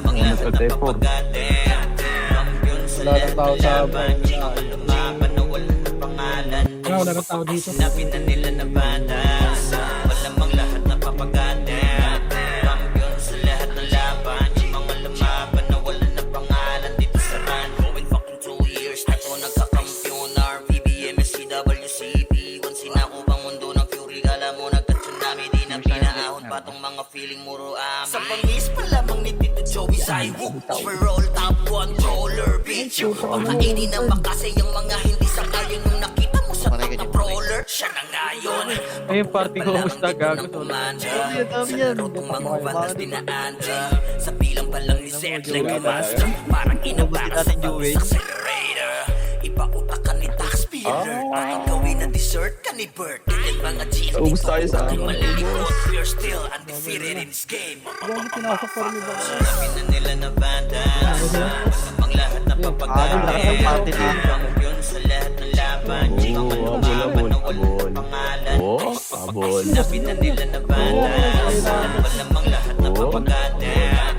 ang lahat na papagatin. Kampiyon sa Wala lahat nang tao ng sa laban, di mga lumaban na wala ng pangalan. Wala nang tao dito. Sinabi na nila na vandals, malamang lahat na papagatin. Kampiyon sa lahat ng laban, yung mga lumaban na wala ng pangalan dito sa run. Going fucking 2 years na to nagkakampyon. RPBM, SCWCP, once sinako bang mundo ng fury. Alam mo nagka-tsunami, di na pinaahon pa tong mga feeling muro amin. Sa pangis pa lamang ni Tito Joey Sidewalk. Overall top controller, bitch. Pakainin na makasay ang mga hindi sangayon nung nakita mo sa top na brawler. Siya na ngayon. Ayun, party ko, kumusta, gago? Dami yan. Mga bandas dinaanda. Sa bilang pa lang ni Zed like a master. Parang inabara sa accelerator. Ipautak ka ni taxpayer. Bakit gawin na dessert ka ni Bert? Ganyan mga cheese. Ubus tayo sa Bakit malilikot? We're still undefeated in this game. Bakit pinasok pa rin ba? Sinabi na nila na bandas. Ang lahat na papagaling. Kampiyon sa lahat ng laban. Di ka man lumaban na walang pangalan. abol. Sinabi na nila na bandas. Malamang lahat na papagaling.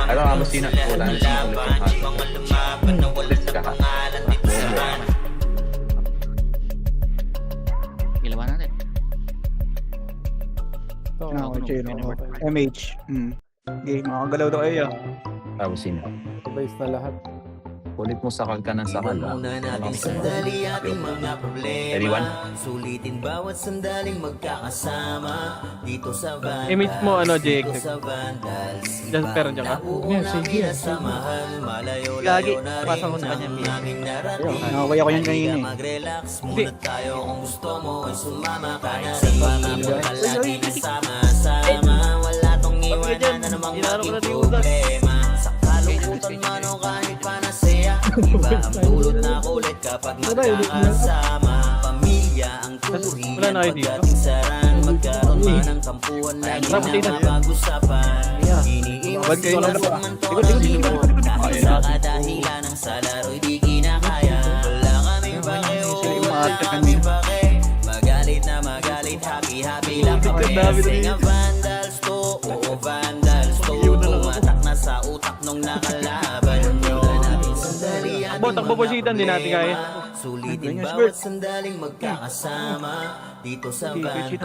Ano nga, mas wala na siya ulit yung hati. Mga lumaban na walang pangalan dito sa run. Ilawan natin. Okay, Chino. MH. Okay, makagalaw daw kayo. Tapos sino? Sabay na lahat. Kulit mo sakal ka ng sakal. Iwan muna natin sandali ating mga problema. Everyone? Sulitin bawat sandaling magkakasama. Dito sa Vandals. Image mo, ano, Dito JX? sa Vandals. Just pero dyan ka? Nabuo namin nasamahan. Gagi, Malayo-layo na pasa ko rin sa kanya, ang Pia. aming narating. Nakawaya ko yan kanina eh. Mag-relax Hindi. muna tayo kung gusto mo ay sumama ka na sa mga palagi na sama-sama. Wala tong iwanan na namang maging problema. Sa kalungkutan man o kahit panasaya, iba ang dulot na kulit kapag magkakasama. Pamilya ang turi Wala na kayo dito? pagdating sa ran. Magkaroon man ng kampuhan, lagi na mapag-usapan. Iniiwas ko lang sa manto ng limot. Kahit sa kadahilan ng sa laro'y di kinakaya. Wala kaming pake, wala kaming pake. Magalit na magalit, happy-happy lang kami. Kasi nga vandals to, oo vandals to. Tumatak na sa utak nung nakalaban nyo. Natin sandali ating Takbo, bositan, di natin kaya. Sulitin bawat sandaling magkakasama. Dito sa Vandals,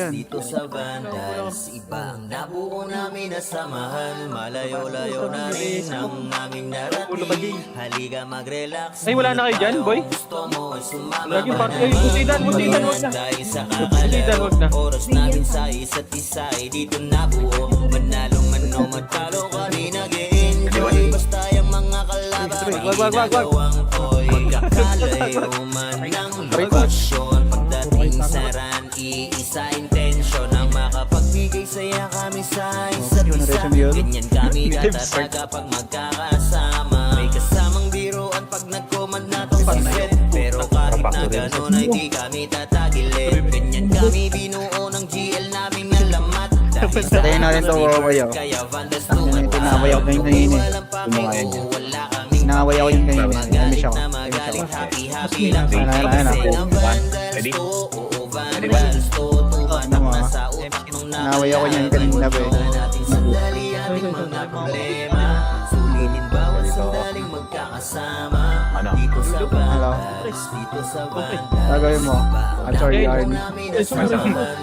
dito sa Vandals. Iba ang nabuo namin na samahan. Malayo-layo na rin ang aming narating. Halika mag-relax. Ay, wala na kayo dyan, boy? Gusto mo ay sumama. Laging party kayo. Busitan, wag na. Dahil sa Busitan, wag na. oras namin sa isa't isa ay dito nabuo. Manalo man o matalo kami nag-e-enjoy. Basta yung mga kalaban ay ginagawang toy. Kakalayo man ng lokasyon. Pagdating sa ran, iisa intensyon ang makapagbigay saya kami sa isa't isa. Ganyan kami katatag kapag magkakasama. May kasamang biruan pag nag-command na to si Fred. Pero kahit na gano'n ay di kami tatagilid. Ganyan kami binuo ng GL naming alamat. Dahil sa Tayo na rin to, wawayaw. kaya Vandals tumat. Tinawayaw ko yung kanina eh. Walang pake, wala kaming Tinawayaw ko yung kanina. magalit Miss ako. na Miss magalit, ako. happy-happy lang Ayun, ayun, ayun, kasi ayun. ang Vandals Ready? to, oo Vandals to. Tumatak na sa utak nung Tinawayaw ko yan kanina ba eh. natin sandali ating mga problema. Sulitin bawat sandaling magkakasama. Ano? Dito sa Hello. Vandals, dito sa Vandals. Gagawin mo. I'm sorry, Okay. Arnie.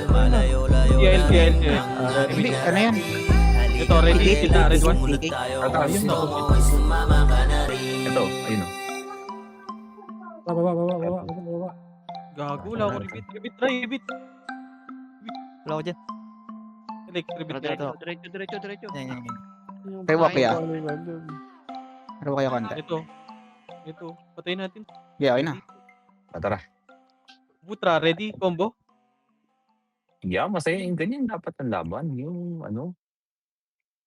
Malayo-layo TL, na TL, rin TL. ang Hindi, ano yan? Ito, ready, kita, red one. Sumunod tayo kung Ayun, gusto mo ay sumama ka na rin. Ito, ayun o. Baba. Gago, wala ko ribit. Ribit, try, ribit. Wala ko dyan. Like, ribit na ito. Diretso. Yan. Kaya kaya. Ano kaya konti? Ito, patayin natin. Yeah, okay na. Tara. Butra, ready, combo? Yeah, masaya yung ganyan. Dapat ang laban. Yung ano.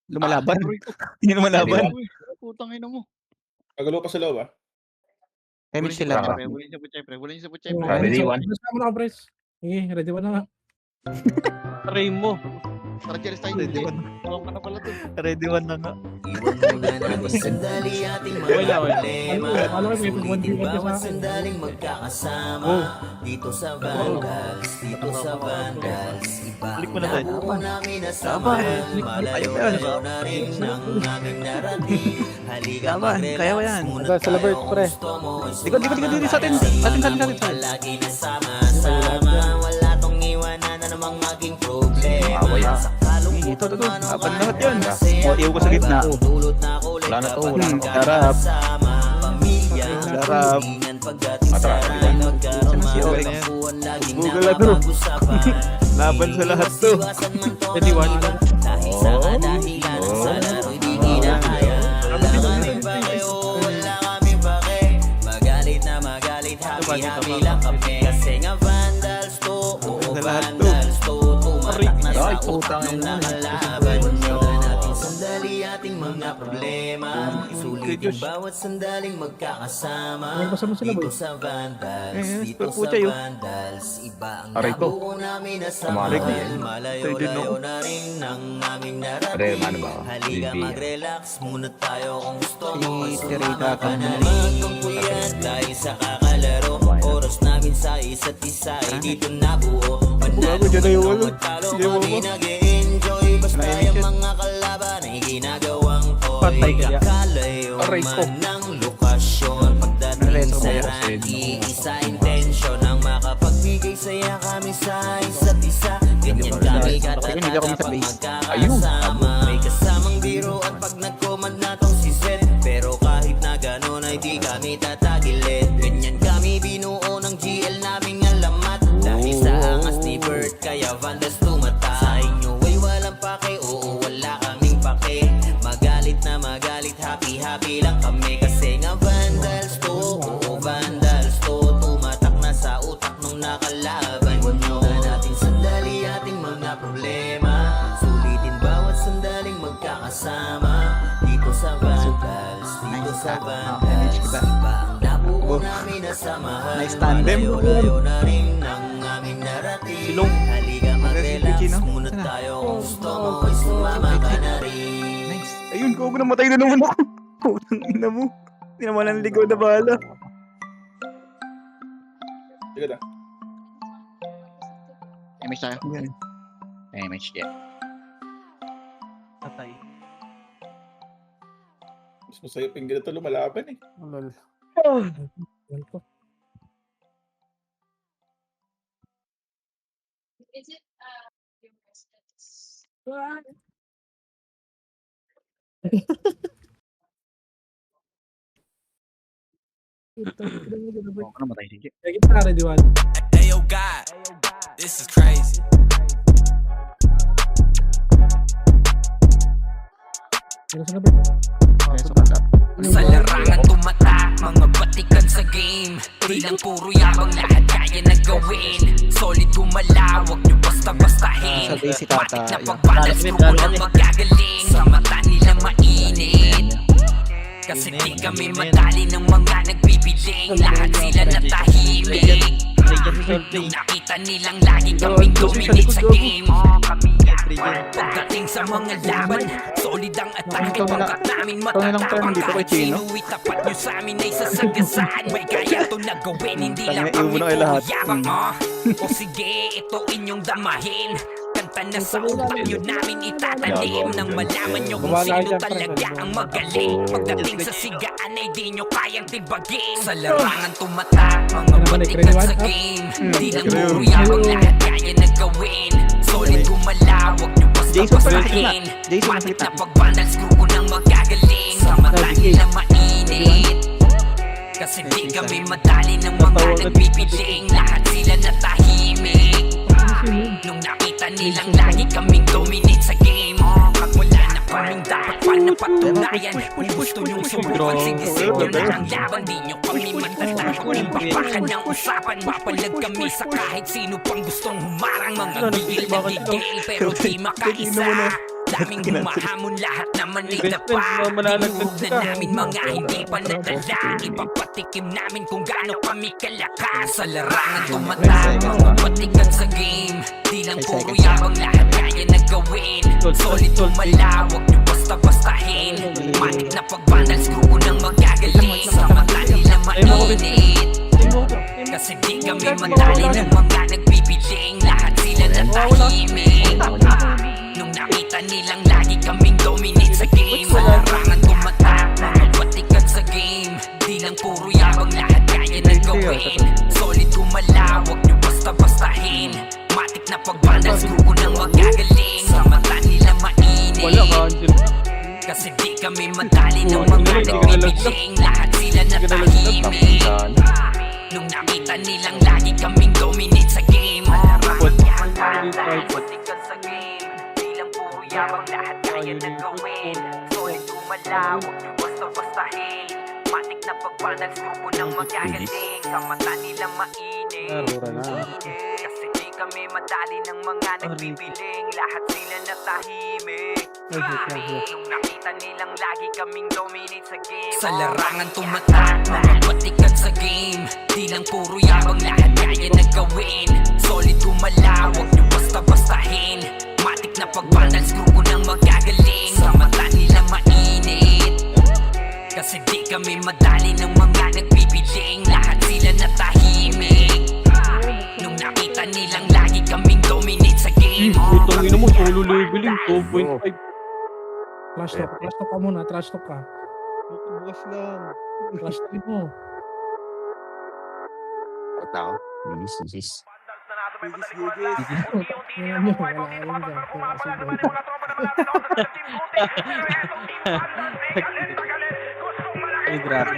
Lumalaban. Hindi lumalaban. Putang ina mo. Kagalo ka sa loob ah. MH sila ba? Wala sa butchay, pre. Ready, one. Basta mo na, Bres. Sige, ready mo na nga. Try mo. Ready one. Ready one na nga. Iwan muna natin sandali ating mga Wala, wala. problema. Ano, may Sulitin pag-1v1 ka sa bawat akin. sandaling magkakasama. Dito sa Vandals, dito sa Vandals. Iba Balik ang mo na tayo. labo namin na samahan. Malayo-layo na rin ang aming narating. Halika Kaya mo yan. mag-relax muna Ito, celebrate, tayo pre. kung gusto mo. Likod, sa atin. Sa atin. Palagi na sama-sama. Wala tong iwanan na namang maging problema. Sa kalungkutan Ito. man o Apan lahat yun. kasi O, iyaw ko sa gitna. dulot na kulit Wala na to, kapag wala na to. magkakasama. Pamilya, Sarap. tulingan pagdating sa Masarap. ray. Magkaroon Si Oy. magkapuan, laging Google na to. napapag-usapan. Laban sa lahat to. Iwasan man to Ready, one. dahil sa kadahilan sa laro'y di kinakaya. Wala kaming pake, wala kaming pake. Magalit na magalit, happy-happy lang kami. Kasi nga Vandals to, oo Vandals to. Tumatak na sa utak ng nakalaban nyo. Natin sandali ating mga problema. Sulitin bawat sandaling magkakasama. Basta mo sila, Dito boy. sa Vandals, Eh, dito sa pucha yun. Vandals. Iba ang Aray ko. nabuo namin na Tumarik na samahan. Malayo-layo na rin ang aming narating. Ano ba? Halika Bibi. mag-relax muna tayo kung gusto mo. Si Sumama Terita ka na Kang- rin. Magpuyat tayo sa kakalaro. Oras namin sa isa't isa ay dito nabuo. Manalo dyan na yung man o walo. magtalo, Hindi mo kami mo. nag-e-enjoy. Basta Nainis yung yun. mga kalaban ay ginagawang Patay toy. kaya. Kakalayo Aray ko. man ng lokasyon. Pagdating Reto sa mo. rangi, isa intensyon ang makapagbigay saya kami sa isa't isa. Ganyan kami Hindi ako katataga sa pag base. magkakasama. May kasamang biro at pag nag-command na tong si Zed. Pero kahit na gano'n ay di kami tatagilid. Ganyan kami binuo ng GL naming alamat. Dahil sa angas ni Bert kaya Vandals tumata. Sa inyo ay walang pake, oo wala kaming pake. Magalit na magalit, happy-happy lang kami. Kasi nga Vandals to, oo Vandals to. Tumatak na sa utak nung nakalaban nyo. Natin sandali ating mga problema. Sulitin bawat sandaling magkakasama. Dito sa Vandals, dito sa Vandals. Iba ang nabuo namin na samahan. Nice tandem. Malayo-layo na rin ang aming narating. Silong. Halika mag-relax Chino. muna Sana. tayo kung gusto mo ay sumama ka na rin. Nice. Ayun, kung namatay na naman ako. Putang ina mo. Hindi naman ang ligaw na bahala. Image tayo. Image, yeah. Patay. Mas masaya pa yung ganito lumalaban eh. Lol. Yan po. Ako namatay. Sige. Sige pa, ready one. Ayo God, this is crazy. Sino sa number? Okay, so bata. Sa larangan tumatak, mga batikan sa game. Di lang puro yabang, lahat kaya na gawin. Solid gumalaw, wag nyo basta-bastahin. Sa basic Matik ata, na yeah. pagbalas, grupo lang magagaling. Sa mata nila mainit. Kasi di kami madali ng mga nagbibiling. Lahat sila natahimik. Nung nakita nilang lagi kaming dominate sa game. Pagdating sa mga laban, solid ang atake. Pagkat namin matatapang kahit sinuwi, tapat nyo sa amin ay sasagasaan. May kaya to na gawin, hindi lang kami puro yabang. O sige, ito inyong damahin. Kanta na sa utak nyo namin itatanim. Nang malaman nyo kung sino talaga ang magaling. Pagdating sa sigaan ay di nyo kayang tibagin. Sa larangan tumatak, mga batikan sa game. Di lang puro yabang, lahat kaya na gawin. Solid gumalaw, wag nyo basta-bastahin. Jason, Matik nakita. na pag-vandals, grupo ng magagaling. Sa mata nila mainit. Kasi di kami madali ng mga nagbibiling. Lahat sila natahimik. Nung nakita nilang lagi kaming dominate sa game. Pag wala na kaming dapat pa na patunayan. Kung gusto nyong subukan, sige-sige nyo na ang laban. Di nyo kami matatakot, imbabakan ng usapan. Mapalag kami sa kahit sino pang gustong humarang. Mga gigil na gigil pero di makaisa. Daming humahamon, lahat naman ay Best dapa. friend, malalagdag Tinuhog na ka. namin mga hindi pa nadala. Ipapatikim namin kung gaano kami kalakas. Sa larangan tumatak, mga patikan sa game. Di lang puro yabang, lahat kaya na gawin. Solid tumalawag, nyo basta-bastahin. Matik na pagbandal, screw nang magagaling. Sa mata nila mainit, kasi di kami madali ng mga nagbibiling. Lahat sila natahimik. Nung nakita nilang lagi kaming dominate sa game. Sa larangan tumatak, mga batikan sa game. Di lang puro yabang, lahat kaya na gawin. Solid tumalawag, nyo basta-bastahin. Matik na pagbandal, screw nang magagaling. Sa mata nila mainit, Wala ka, Angel. kasi di kami madali ng mga nagbibiling. Lahat sila natahimik. Nung nakita nilang lagi kaming dominate sa game. Patikan sa game. Di lang puro yabang, lahat kaya na gawin. Solid tumalawag, yung basta-bastahin. Matik na pagbanal, suko ng magagaling. Sa mata nila mainit, kasi di kami madali ng mga nagbibiling. Lahat sila natahimik. Nung nakita nilang lagi kaming dominate sa game. Sa larangan tumatak, mga batikan sa game. Di lang puro yabang, lahat kaya na gawin. Solid tumalawag, yung basta-bastahin. Matik na pagbandal, screw ng magagaling. Sa mata nila mainit, kasi di kami madali ng mga nagbibiling. Lahat sila natahimik. Nung nakita nilang lagi kaming dominate sa game. Putang ina mo, solo leveling, 2.5. Trash talk ka muna, trash talk ka. Bukas lang. Trash talk mo. Tao. Yes. Yan nyo, wala kayo dyan. Ay, grabe.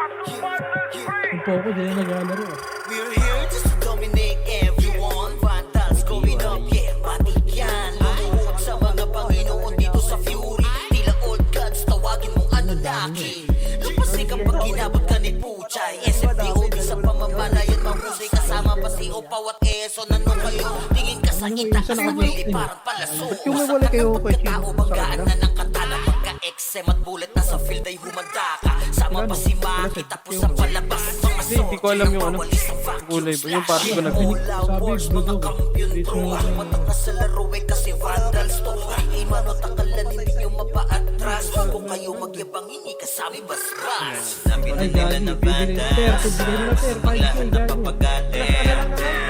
Ang poko, di na naglalaro. We're here just to dominate everyone. Vandals going up, yeah, matik yan. Lumuhod sa mga Panginoon dito sa Fury. Tila old gods, tawagin mong Anunnaki. Lupasik ang pag ginabot ka ni Puchay. SFDOB sa pamamalayan, mahusay kasama pa si Opaw at Eso. Nanong kayo, tingin ka sa itaas na mili parang palaso. Ba't yung wala kayo Pagkatao, banggaan na ng katana. Pagka-XM at bullet na sa field ay humanda ka. Sama pa si Maki, tapos sa palabas. Kasi hindi ko alam yung ano, kulay ba? Yung parang ko nag-finish. Wars, mga kampiyon to. Matak na sa laro eh kasi vandals to. Ay manot ang kalan, hindi nyo mapa-atras. Kung kayo magyabang, hindi kasami basbas. Ay, gagi, bibili na ter, bibili na ter, 5K, gagi.